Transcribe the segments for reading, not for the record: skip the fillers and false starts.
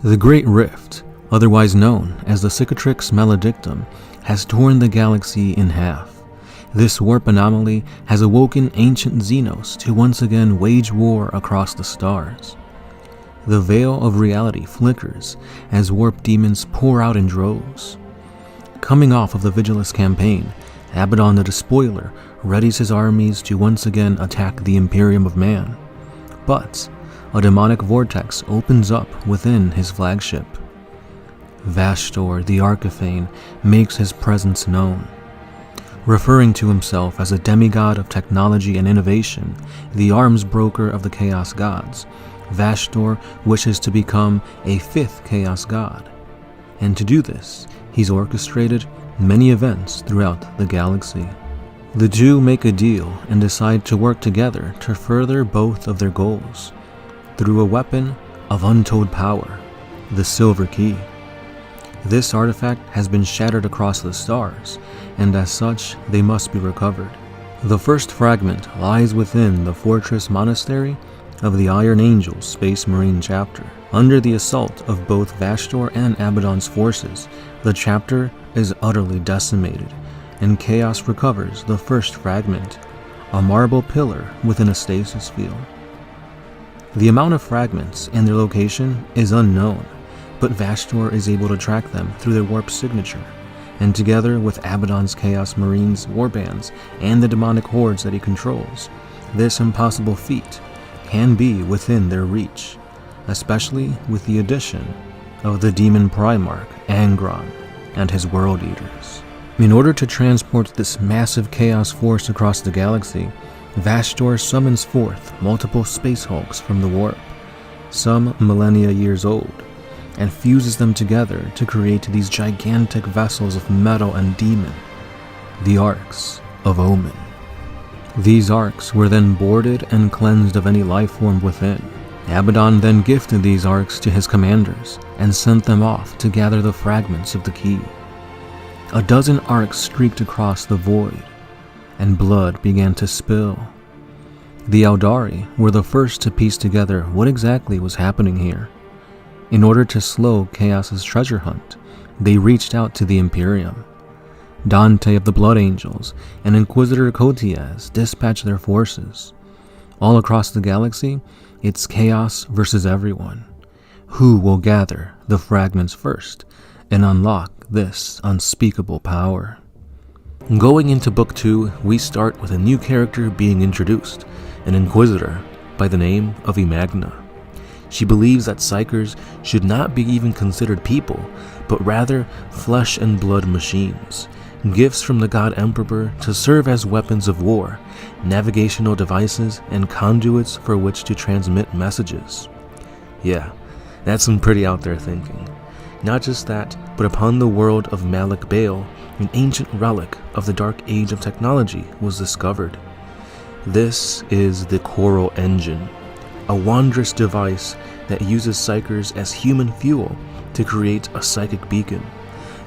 The Great Rift, otherwise known as the Cicatrix Maledictum, has torn the galaxy in half. This warp anomaly has awoken ancient Xenos to once again wage war across the stars. The veil of reality flickers as warp demons pour out in droves. Coming off of the Vigilus campaign, Abaddon the Despoiler readies his armies to once again attack the Imperium of Man. But a demonic vortex opens up within his flagship. Vashtor the Archifane makes his presence known. Referring to himself as a demigod of technology and innovation, the arms broker of the Chaos Gods, Vashtor wishes to become a fifth Chaos God. And to do this, he's orchestrated many events throughout the galaxy. The two make a deal and decide to work together to further both of their goals through a weapon of untold power, the Silver Key. This artifact has been shattered across the stars, and as such, they must be recovered. The first fragment lies within the Fortress Monastery of the Iron Angels Space Marine chapter. Under the assault of both Vashtor and Abaddon's forces, the chapter is utterly decimated, and Chaos recovers the first fragment, a marble pillar within a stasis field. The amount of fragments and their location is unknown, but Vashtor is able to track them through their warp signature, and together with Abaddon's Chaos Marines warbands and the demonic hordes that he controls, this impossible feat can be within their reach, especially with the addition of the demon Primarch Angron and his World Eaters. In order to transport this massive chaos force across the galaxy, Vashtor summons forth multiple space hulks from the warp, some millennia years old, and fuses them together to create these gigantic vessels of metal and demon, the Arks of Omen. These arks were then boarded and cleansed of any life form within. Abaddon then gifted these arks to his commanders and sent them off to gather the fragments of the key. A dozen arks streaked across the void, and blood began to spill. The Eldari were the first to piece together what exactly was happening here. In order to slow Chaos's treasure hunt, they reached out to the Imperium. Dante of the Blood Angels and Inquisitor Kotias dispatched their forces. All across the galaxy, it's chaos versus everyone. Who will gather the fragments first and unlock this unspeakable power? Going into Book 2, we start with a new character being introduced, an Inquisitor by the name of Imagna. She believes that Psykers should not be even considered people, but rather flesh and blood machines, gifts from the God Emperor to serve as weapons of war, navigational devices, and conduits for which to transmit messages. Yeah, that's some pretty out there thinking. Not just that, but upon the world of Malik Bale, an ancient relic of the dark age of technology was discovered. This is the Coral Engine, a wondrous device that uses Psykers as human fuel to create a psychic beacon.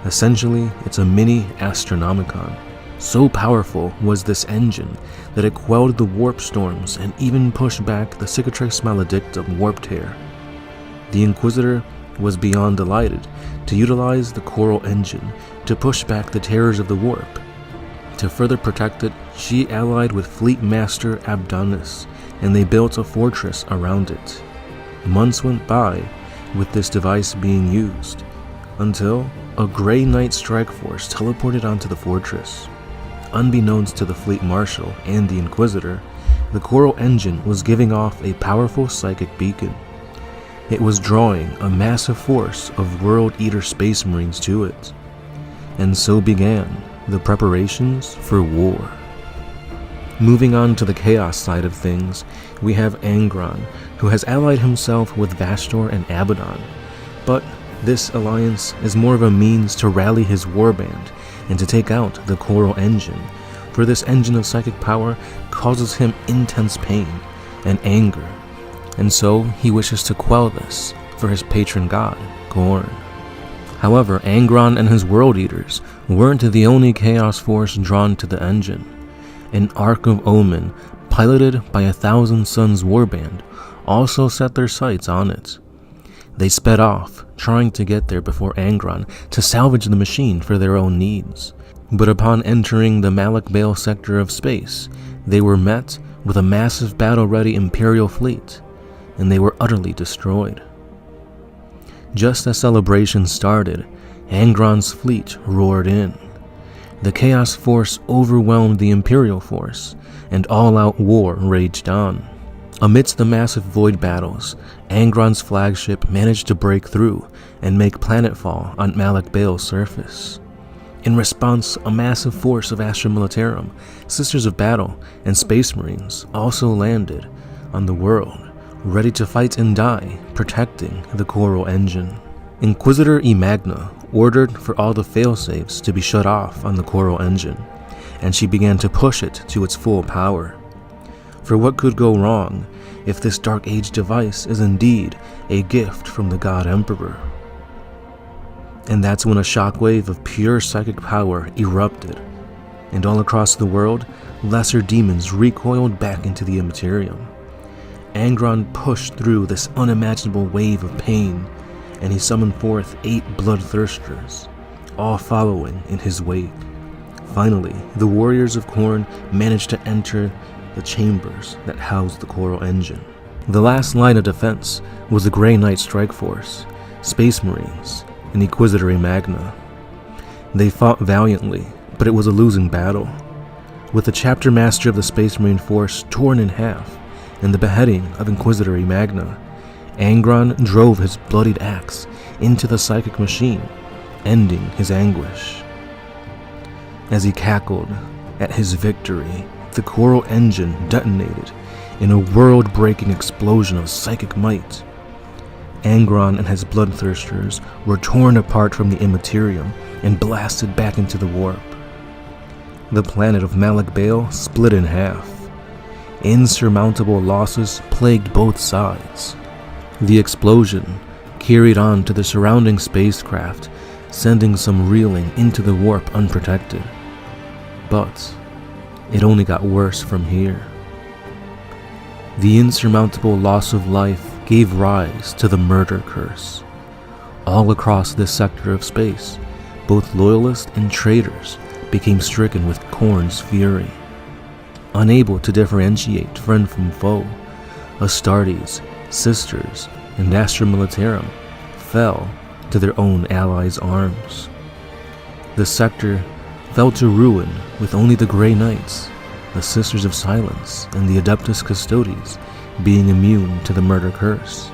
Essentially, it's a mini Astronomicon. So powerful was this engine that it quelled the warp storms and even pushed back the Cicatrix Maledictum warp tear. The Inquisitor was beyond delighted to utilize the Coral Engine to push back the terrors of the warp. To further protect it, she allied with Fleet Master Abdonis, and they built a fortress around it. Months went by with this device being used, until a Grey Knight strike force teleported onto the fortress. Unbeknownst to the Fleet Marshal and the Inquisitor, the Coral Engine was giving off a powerful psychic beacon. It was drawing a massive force of World Eater Space Marines to it. And so began the preparations for war. Moving on to the Chaos side of things, we have Angron, who has allied himself with Vashtor and Abaddon, but this alliance is more of a means to rally his warband and to take out the Coral Engine, for this engine of psychic power causes him intense pain and anger, and so he wishes to quell this for his patron god, Gorn. However, Angron and his World Eaters weren't the only chaos force drawn to the engine. An Ark of Omen, piloted by 1,000 Suns warband, also set their sights on it. They sped off, trying to get there before Angron to salvage the machine for their own needs. But upon entering the Malik Bale sector of space, they were met with a massive battle-ready Imperial fleet, and they were utterly destroyed. Just as celebrations started, Angron's fleet roared in. The Chaos Force overwhelmed the Imperial force, and all-out war raged on. Amidst the massive void battles, Angron's flagship managed to break through and make planetfall on Malik Bale's surface. In response, a massive force of Astra Militarum, Sisters of Battle, and Space Marines also landed on the world, ready to fight and die, protecting the Coral Engine. Inquisitor E Magna ordered for all the failsafes to be shut off on the Coral Engine, and she began to push it to its full power. For what could go wrong if this Dark Age device is indeed a gift from the God Emperor? And that's when a shockwave of pure psychic power erupted, and all across the world, lesser demons recoiled back into the Immaterium. Angron pushed through this unimaginable wave of pain, and he summoned forth 8 bloodthirsters, all following in his wake. Finally, the warriors of Khorne managed to enter the chambers that housed the Coral Engine. The last line of defense was the Grey Knight Strike Force, Space Marines, and Inquisitor E Magna. They fought valiantly, but it was a losing battle. With the chapter master of the Space Marine Force torn in half, and the beheading of Inquisitor E Magna, Angron drove his bloodied axe into the psychic machine, ending his anguish. As he cackled at his victory, the Coral Engine detonated in a world-breaking explosion of psychic might. Angron and his bloodthirsters were torn apart from the Immaterium and blasted back into the warp. The planet of Malik Bale split in half. Insurmountable losses plagued both sides. The explosion carried on to the surrounding spacecraft, sending some reeling into the warp unprotected. But it only got worse from here. The insurmountable loss of life gave rise to the murder curse. All across this sector of space, both loyalists and traitors became stricken with Khorne's fury. Unable to differentiate friend from foe, Astartes, Sisters, and Astra Militarum fell to their own allies' arms. The sector fell to ruin with only the Grey Knights, the Sisters of Silence, and the Adeptus Custodes being immune to the murder curse.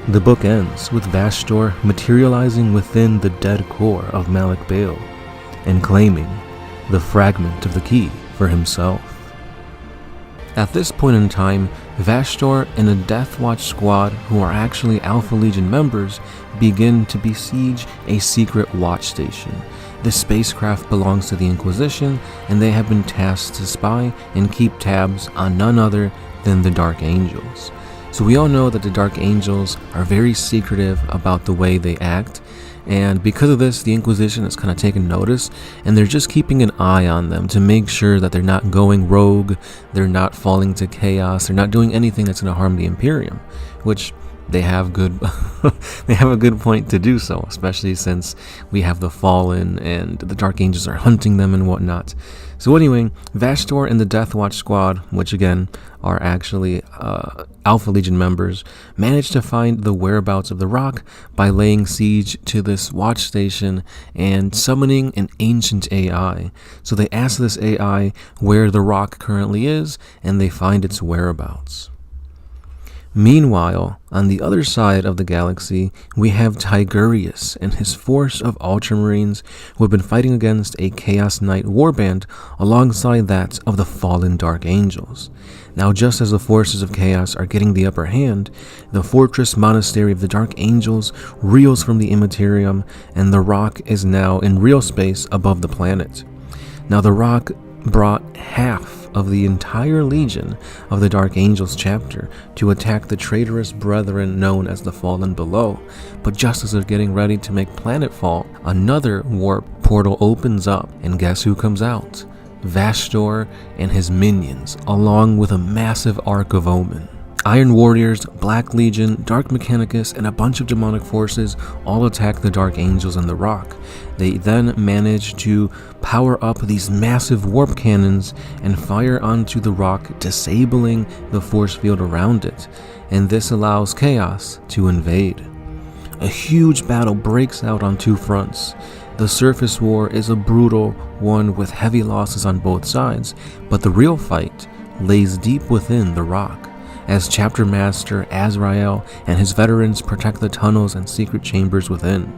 The book ends with Vastor materializing within the dead core of Malik Bale and claiming the fragment of the key for himself. At this point in time, Vastor and a Death Watch squad, who are actually Alpha Legion members, begin to besiege a secret watch station. This spacecraft belongs to the Inquisition, and they have been tasked to spy and keep tabs on none other than the Dark Angels. So we all know that the Dark Angels are very secretive about the way they act, and because of this, the Inquisition has kind of taken notice, and they're just keeping an eye on them to make sure that they're not going rogue, they're not falling to chaos, they're not doing anything that's going to harm the Imperium, which they have good they have a good point to do so, especially since we have the Fallen and the Dark Angels are hunting them and whatnot. So anyway, Vastor and the Death Watch squad, which again are actually Alpha Legion members, managed to find the whereabouts of the rock by laying siege to this watch station and summoning an ancient AI. So they ask this AI where the rock currently is, and they find its whereabouts. Meanwhile, on the other side of the galaxy, we have Tigurius and his force of Ultramarines who have been fighting against a Chaos Knight warband alongside that of the fallen Dark Angels. Now, just as the forces of Chaos are getting the upper hand, the fortress monastery of the Dark Angels reels from the Immaterium, and the rock is now in real space above the planet. Now, the rock brought half of the entire legion of the Dark Angels chapter to attack the traitorous brethren known as the Fallen below, but just as they're getting ready to make planetfall, another warp portal opens up, and guess who comes out? Vastor and his minions, along with a massive Ark of Omen. Iron Warriors, Black Legion, Dark Mechanicus, and a bunch of demonic forces all attack the Dark Angels in the rock. They then manage to power up these massive warp cannons and fire onto the rock, disabling the force field around it, and this allows Chaos to invade. A huge battle breaks out on two fronts. The surface war is a brutal one with heavy losses on both sides, but the real fight lays deep within the rock, as Chapter Master Azrael and his veterans protect the tunnels and secret chambers within.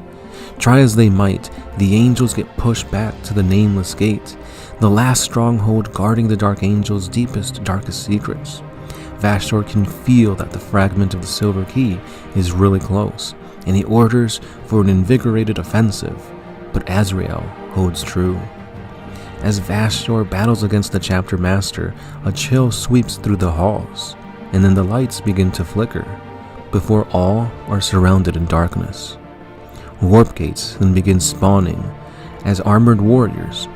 Try as they might, the angels get pushed back to the Nameless Gate, the last stronghold guarding the Dark Angels' deepest, darkest secrets. Vashtor can feel that the fragment of the Silver Key is really close, and he orders for an invigorated offensive, but Azrael holds true. As Vashtor battles against the Chapter Master, a chill sweeps through the halls, and then the lights begin to flicker, before all are surrounded in darkness. Warp gates then begin spawning, as armored warriors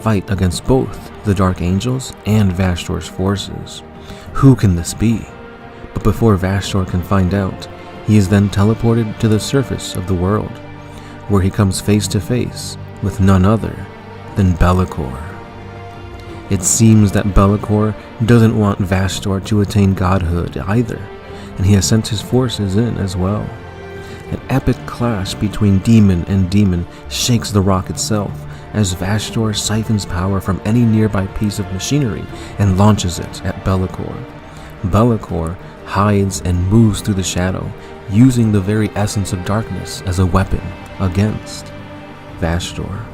fight against both the Dark Angels and Vashtor's forces. Who can this be? But before Vashtor can find out, he is then teleported to the surface of the world, where he comes face to face with none other than Be'lakor. It seems that Be'lakor doesn't want Vashtor to attain godhood either, and he has sent his forces in as well. An epic clash between demon and demon shakes the rock itself, as Vashtor siphons power from any nearby piece of machinery and launches it at Be'lakor. Be'lakor hides and moves through the shadow, using the very essence of darkness as a weapon against Vashtor.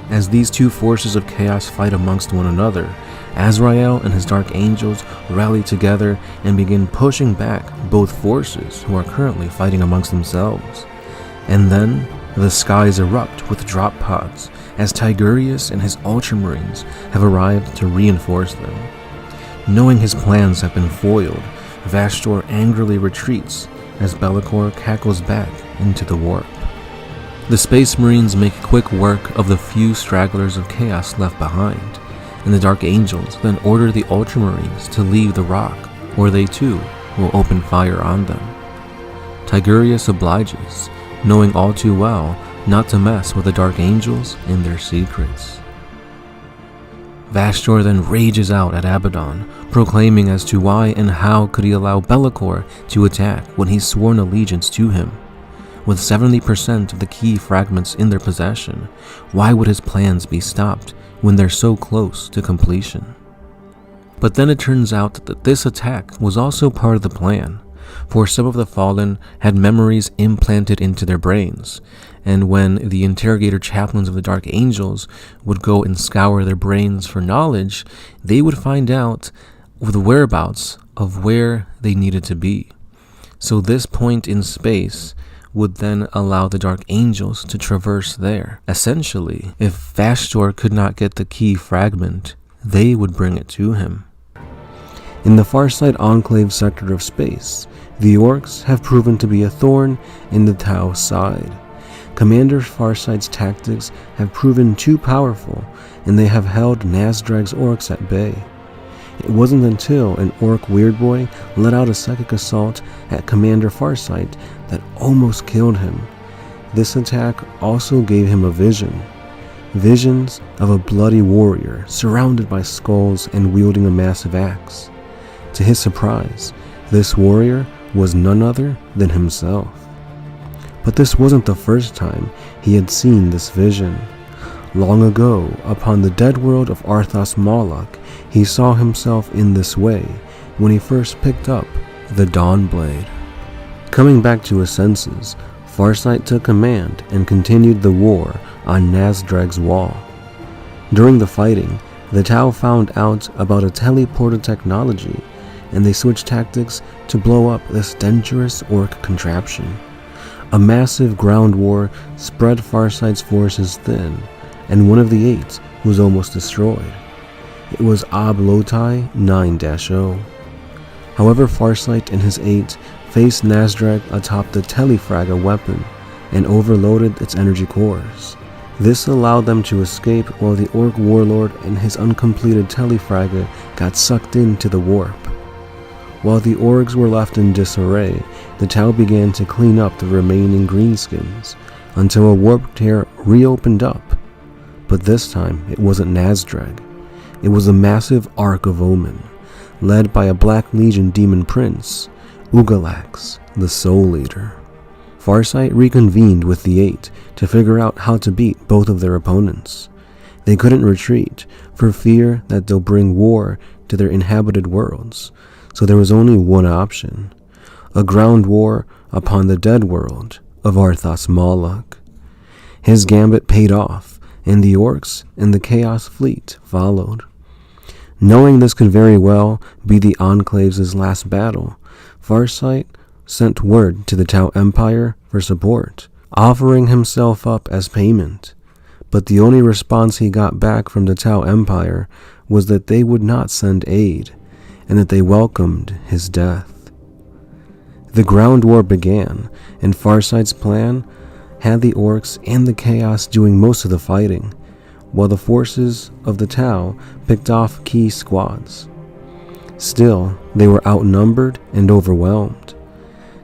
As these two forces of chaos fight amongst one another, Azrael and his Dark Angels rally together and begin pushing back both forces who are currently fighting amongst themselves. And then, the skies erupt with drop pods, as Tigurius and his Ultramarines have arrived to reinforce them. Knowing his plans have been foiled, Vashtor angrily retreats as Be'lakor cackles back into the warp. The Space Marines make quick work of the few stragglers of chaos left behind, and the Dark Angels then order the Ultramarines to leave the rock, or they too will open fire on them. Tigurius obliges, knowing all too well not to mess with the Dark Angels and their secrets. Vashtor then rages out at Abaddon, proclaiming as to why and how could he allow Be'lakor to attack when he's sworn allegiance to him. With 70% of the key fragments in their possession, why would his plans be stopped when they're so close to completion? But then it turns out that this attack was also part of the plan, for some of the Fallen had memories implanted into their brains, and when the interrogator chaplains of the Dark Angels would go and scour their brains for knowledge, they would find out the whereabouts of where they needed to be. So this point in space would then allow the Dark Angels to traverse there. Essentially, if Vashtor could not get the key fragment, they would bring it to him. In the Farside Enclave sector of space, the Orcs have proven to be a thorn in the Tau's side. Commander Farside's tactics have proven too powerful, and they have held Nazdrag's Orcs at bay. It wasn't until an Orc Weirdboy let out a psychic assault at Commander Farside that almost killed him. This attack also gave him a vision. Visions of a bloody warrior surrounded by skulls and wielding a massive axe. To his surprise, this warrior was none other than himself. But this wasn't the first time he had seen this vision. Long ago, upon the dead world of Arthas Moloch, he saw himself in this way when he first picked up the Dawnblade. Coming back to his senses, Farsight took command and continued the war on Nazdrag's wall. During the fighting, the Tau found out about a teleporter technology, and they switched tactics to blow up this dangerous Orc contraption. A massive ground war spread Farsight's forces thin, and one of the 8 was almost destroyed. It was Ob-Lotai 9-0. However, Farsight and his 8 faced Nazdrag atop the Telefraga weapon and overloaded its energy cores. This allowed them to escape while the Orc warlord and his uncompleted Telefraga got sucked into the warp. While the orcs were left in disarray, the Tau began to clean up the remaining greenskins until a warp tear reopened up. But this time, it wasn't Nazdrag. It was a massive Ark of Omen, led by a Black Legion demon prince, Ugalax, the Soul Eater. Farsight reconvened with the Eight to figure out how to beat both of their opponents. They couldn't retreat for fear that they'll bring war to their inhabited worlds, so there was only one option: a ground war upon the dead world of Arthas Moloch. His gambit paid off, and the orcs and the Chaos Fleet followed. Knowing this could very well be the Enclave's last battle, Farsight sent word to the Tau Empire for support, offering himself up as payment. But the only response he got back from the Tau Empire was that they would not send aid, and that they welcomed his death. The ground war began, and Farsight's plan had the orcs and the Chaos doing most of the fighting, while the forces of the Tau picked off key squads. Still, they were outnumbered and overwhelmed.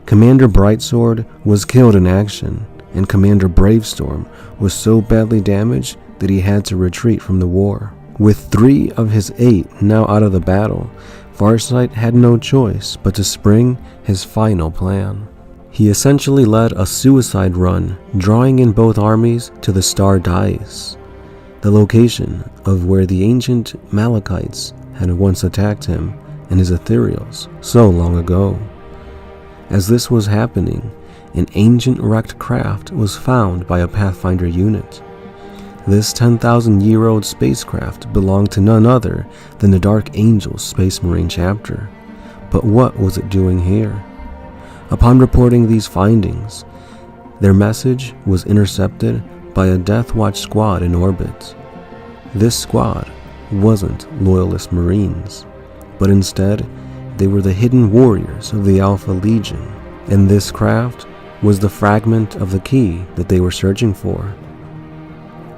Commander Brightsword was killed in action, and Commander Bravestorm was so badly damaged that he had to retreat from the war. With 3 of his 8 now out of the battle, Farsight had no choice but to spring his final plan. He essentially led a suicide run, drawing in both armies to the Star Dais, the location of where the ancient Malachites had once attacked him and his ethereals so long ago. As this was happening, an ancient wrecked craft was found by a Pathfinder unit. This 10,000-year-old spacecraft belonged to none other than the Dark Angels Space Marine chapter. But what was it doing here? Upon reporting these findings, their message was intercepted by a Death Watch squad in orbit. This squad wasn't Loyalist Marines, but instead they were the hidden warriors of the Alpha Legion, and this craft was the fragment of the key that they were searching for.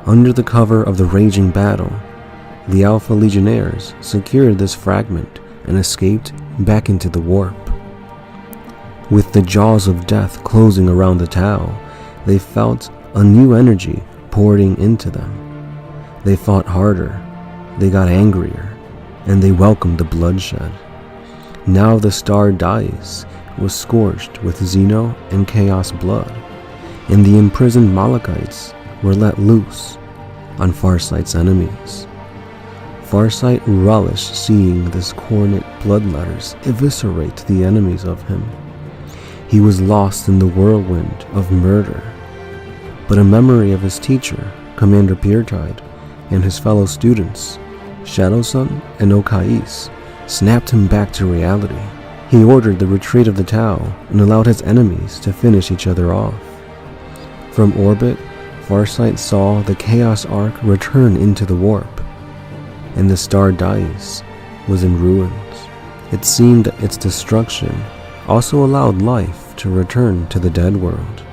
Under the cover of the raging battle, the Alpha Legionnaires secured this fragment and escaped back into the warp. With the jaws of death closing around the Tau, they felt a new energy pouring into them. They fought harder, they got angrier, and they welcomed the bloodshed. Now the Star Dais was scorched with Xeno and Chaos blood, and the imprisoned Malachites were let loose on Farsight's enemies. Farsight relished seeing this cornet bloodletters eviscerate the enemies of him. He was lost in the whirlwind of murder, but a memory of his teacher, Commander Peertide, and his fellow students, Shadowsun and Okais, snapped him back to reality. He ordered the retreat of the Tau and allowed his enemies to finish each other off. From orbit, Farsight saw the Chaos Ark return into the warp, and the Star Dais was in ruins. It seemed that its destruction also allowed life to return to the dead world.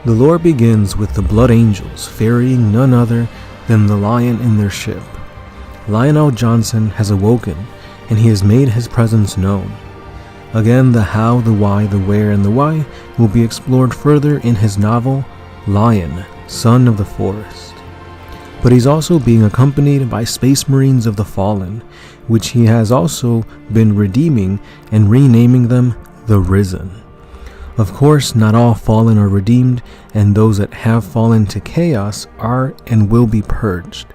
The lore begins with the Blood Angels ferrying none other than the Lion in their ship. Lionel Johnson has awoken, and he has made his presence known. Again, the how, the why, the where, and the why will be explored further in his novel, Lion, Son of the Forest. But he's also being accompanied by Space Marines of the Fallen, which he has also been redeeming and renaming them the Risen. Of course, not all Fallen are redeemed, and those that have fallen to chaos are and will be purged.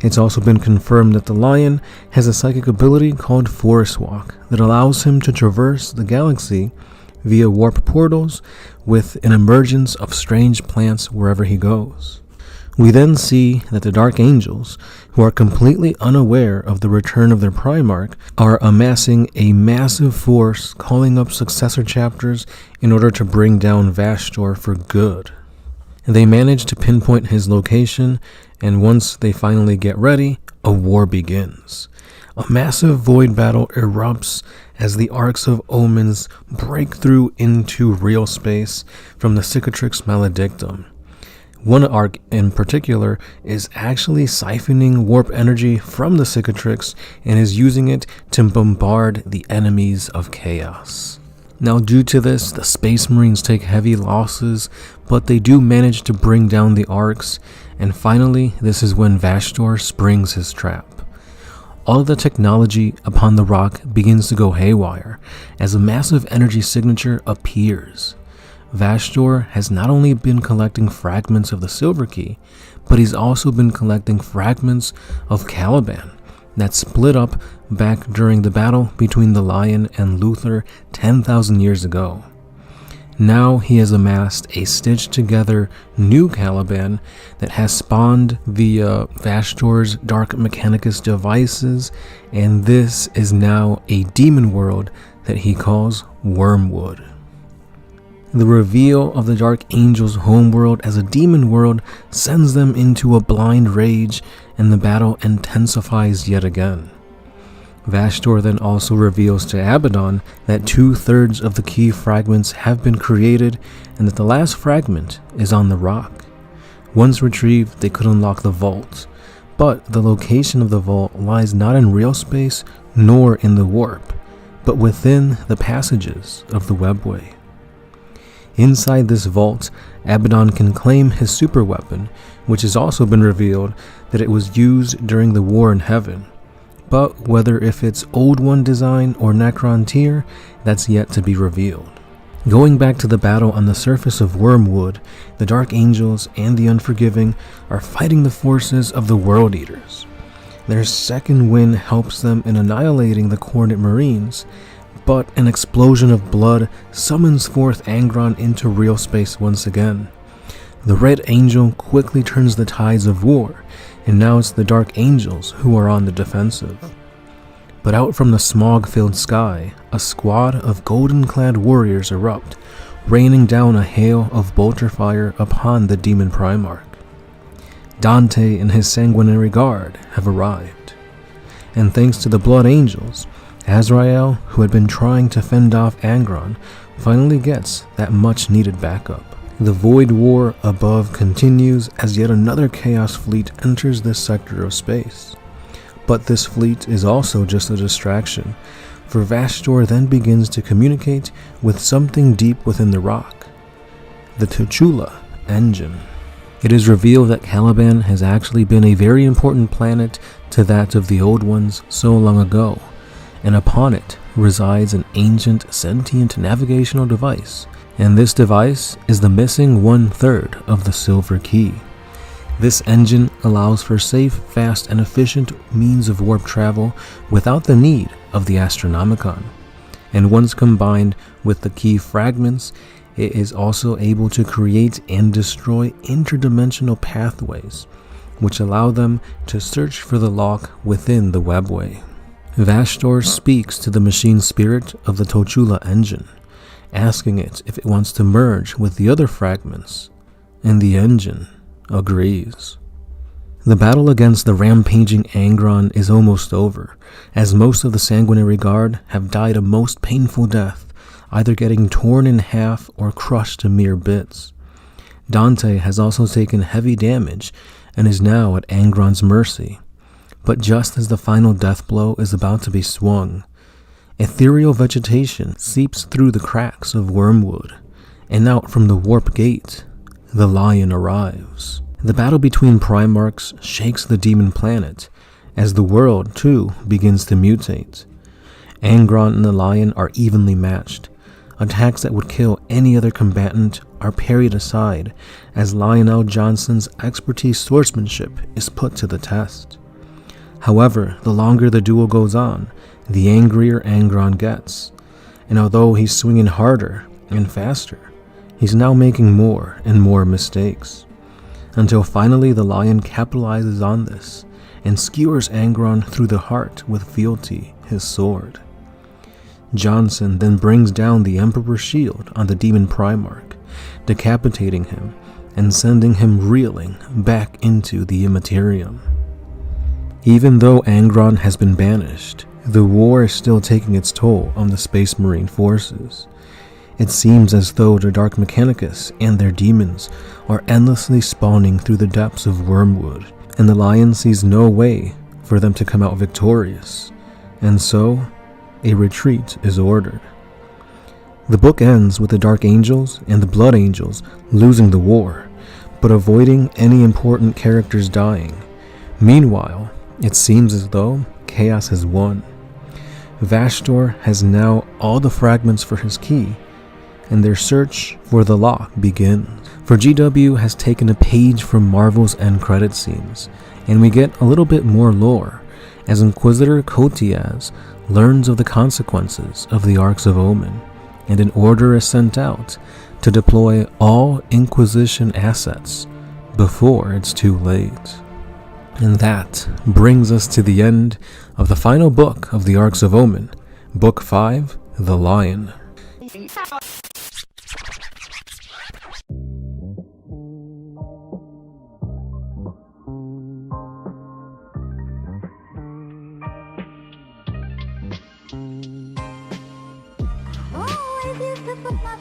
It's also been confirmed that the Lion has a psychic ability called Forest Walk that allows him to traverse the galaxy via warp portals with an emergence of strange plants wherever he goes. We then see that the Dark Angels, who are completely unaware of the return of their Primarch, are amassing a massive force, calling up successor chapters in order to bring down Vastor for good. They manage to pinpoint his location, and once they finally get ready, a war begins. A massive void battle erupts as the Arks of Omens break through into real space from the Cicatrix Maledictum. One arc in particular is actually siphoning warp energy from the cicatrix and is using it to bombard the enemies of chaos. Now, due to this, the Space Marines take heavy losses, but they do manage to bring down the Arks, and finally, this is when Vashtor springs his trap. All of the technology upon the rock begins to go haywire as a massive energy signature appears. Vashtor has not only been collecting fragments of the Silver Key, but he's also been collecting fragments of Caliban that split up back during the battle between the Lion and Luthor 10,000 years ago. Now he has amassed a stitched together new Caliban that has spawned via Vashtor's Dark Mechanicus devices, and this is now a demon world that he calls Wormwood. The reveal of the Dark Angel's homeworld as a demon world sends them into a blind rage, and the battle intensifies yet again. Vashtor then also reveals to Abaddon that 2/3 of the key fragments have been created and that the last fragment is on the rock. Once retrieved, they could unlock the vault, but the location of the vault lies not in real space nor in the warp, but within the passages of the webway. Inside this vault, Abaddon can claim his super weapon, which has also been revealed that it was used during the War in Heaven. But whether if it's Old One design or Necron tier, that's yet to be revealed. Going back to the battle on the surface of Wormwood, the Dark Angels and the Unforgiving are fighting the forces of the World Eaters. Their second wind helps them in annihilating the Coordinate Marines, but an explosion of blood summons forth Angron into real space once again. The Red Angel quickly turns the tides of war, and now it's the Dark Angels who are on the defensive. But out from the smog-filled sky, a squad of golden-clad warriors erupt, raining down a hail of bolter fire upon the Demon Primarch. Dante and his sanguinary guard have arrived, and thanks to the Blood Angels, Azrael, who had been trying to fend off Angron, finally gets that much-needed backup. The Void War above continues as yet another Chaos fleet enters this sector of space. But this fleet is also just a distraction, for Vashtor then begins to communicate with something deep within the rock, the Tuchula engine. It is revealed that Caliban has actually been a very important planet to that of the Old Ones so long ago, and upon it resides an ancient sentient navigational device, and this device is the missing 1/3 of the Silver Key. This engine allows for safe, fast, and efficient means of warp travel without the need of the Astronomicon, and once combined with the key fragments, it is also able to create and destroy interdimensional pathways, which allow them to search for the lock within the webway. Vashtor speaks to the machine spirit of the Tuchula engine, asking it if it wants to merge with the other fragments, and the engine agrees. The battle against the rampaging Angron is almost over, as most of the Sanguinary Guard have died a most painful death, either getting torn in half or crushed to mere bits. Dante has also taken heavy damage and is now at Angron's mercy. But just as the final death blow is about to be swung, ethereal vegetation seeps through the cracks of Wormwood, and out from the warp gate, the Lion arrives. The battle between Primarchs shakes the demon planet, as the world, too, begins to mutate. Angron and the Lion are evenly matched. Attacks that would kill any other combatant are parried aside, as Lionel Johnson's expertise swordsmanship is put to the test. However, the longer the duel goes on, the angrier Angron gets, and although he's swinging harder and faster, he's now making more and more mistakes, until finally the Lion capitalizes on this and skewers Angron through the heart with fealty, his sword. Johnson then brings down the Emperor's shield on the Demon Primarch, decapitating him and sending him reeling back into the Immaterium. Even though Angron has been banished, the war is still taking its toll on the Space Marine forces. It seems as though the Dark Mechanicus and their demons are endlessly spawning through the depths of Wormwood, and the Lion sees no way for them to come out victorious, and so a retreat is ordered. The book ends with the Dark Angels and the Blood Angels losing the war, but avoiding any important characters dying. Meanwhile, it seems as though Chaos has won. Vashdor has now all the fragments for his key, and their search for the lock begins. For GW has taken a page from Marvel's end credit scenes, and we get a little bit more lore as Inquisitor Kotiaz learns of the consequences of the Arks of Omen, and an order is sent out to deploy all Inquisition assets before it's too late. And that brings us to the end of the final book of the Arks of Omen, Book 5, The Lion. Oh, I guess that's what my